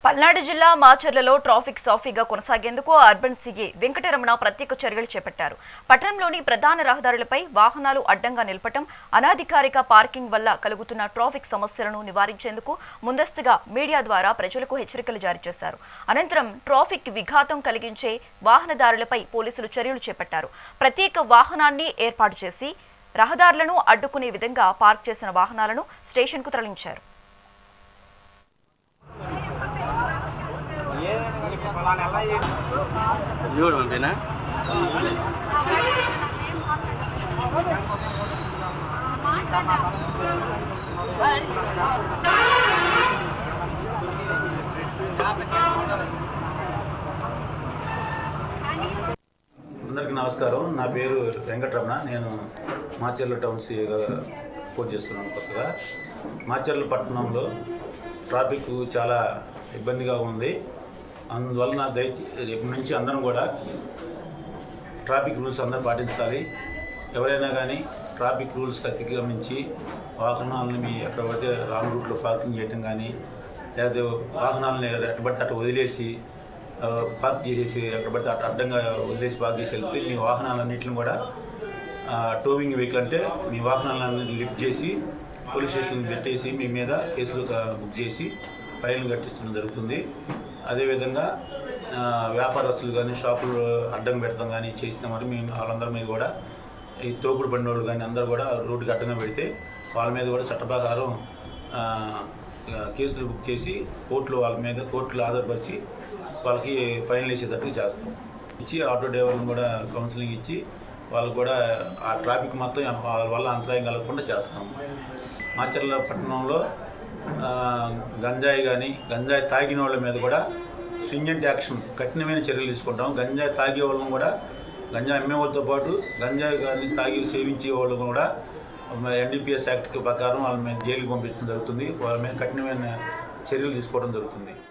పల్నాడు జిల్లా మాచర్లలో ట్రాఫిక్ సాఫీగా కొనసాగేందుకు urban CA Venkataramana ప్రత్యేక చర్యలు చేపట్టారు. పట్టణంలోని ప్రధాన రహదారులపై వాహనాలు అడ్డంగా నిలపటం, అనాధికారిక పార్కింగ్ వల్ల కలుగుతున్న ట్రాఫిక్ సమస్యలను నివారించేందుకు ముందస్తుగా మీడియా ద్వారా ప్రజలకు హెచ్చరికలు జారీ చేశారు. అనంతరం ట్రాఫిక్ విఘాతం కలిగించే వాహనదారులపై పోలీసులు చర్యలు చేపట్టారు. ప్రత్యేక వాహనాన్ని ఏర్పాటు చేసి రహదారులను అడ్డుకునే విధంగా పార్క్ చేసిన వాహనాలను స్టేషన్కు తరలించారు. అందరికీ నమస్కారం. నా పేరు వెంకటరమణ. నేను మాచర్ల టౌన్ సీఏగా రిపోర్ట్ చేస్తున్నాను. కొత్తగా మాచర్ల పట్టణంలో ట్రాఫిక్ చాలా ఇబ్బందిగా ఉంది. అందువలన ఇప్పటి నుంచి అందరం కూడా ట్రాఫిక్ రూల్స్ అందరూ పాటించాలి. ఎవరైనా కానీ ట్రాఫిక్ రూల్స్కి అతిక్రమించి వాహనాలను ఎక్కడ పడితే రాంగ్ రూట్లో పార్కింగ్ చేయడం కానీ, లేదా వాహనాలను ఎట్టబడితే అట్ట వదిలేసి పార్క్ చేసేసి ఎక్కడ పడితే అట్ట అడ్డంగా వదిలేసి పార్క్ చేసి వెళ్తే మీ వాహనాలన్నింటిని కూడా టోవింగ్ వెహికల్ అంటే మీ వాహనాలన్నింటినీ లిఫ్ట్ చేసి పోలీస్ స్టేషన్కి పెట్టేసి మీ మీద కేసులు బుక్ చేసి ఫైన్లు కట్టించడం జరుగుతుంది. అదేవిధంగా వ్యాపారస్తులు కానీ షాపులు అడ్డం పెడతాం కానీ చేసిన మరి మేము వాళ్ళందరి మీద కూడా ఈ తోపుడు బండి వాళ్ళు కానీ అందరూ కూడా రోడ్డుకి అడ్డంగా పెడితే వాళ్ళ మీద కూడా చట్ట ప్రకారం కేసులు బుక్ చేసి కోర్టులు ఆధారపరిచి వాళ్ళకి ఫైన్లు వేసేటట్టు చేస్తాం. ఇచ్చి ఆటో డ్రైవర్లను కూడా కౌన్సిలింగ్ ఇచ్చి వాళ్ళకు కూడా ఆ ట్రాఫిక్ మొత్తం వాళ్ళ వల్ల అంతరాయం కలగకుండా చేస్తాం. మాచర్ల పట్టణంలో గంజాయి తాగిన వాళ్ళ మీద కూడా స్ట్రింజెంట్ యాక్షన్, కఠినమైన చర్యలు తీసుకుంటాం. గంజాయి తాగే వాళ్ళని కూడా, గంజాయి అమ్మే వాళ్ళతో పాటు గంజాయి కానీ తాగి సేవించే వాళ్ళు కూడా NDPS యాక్ట్ ప్రకారం వాళ్ళ మీద జైలుకి పంపించడం జరుగుతుంది. వాళ్ళ మీద కఠినమైన చర్యలు తీసుకోవడం జరుగుతుంది.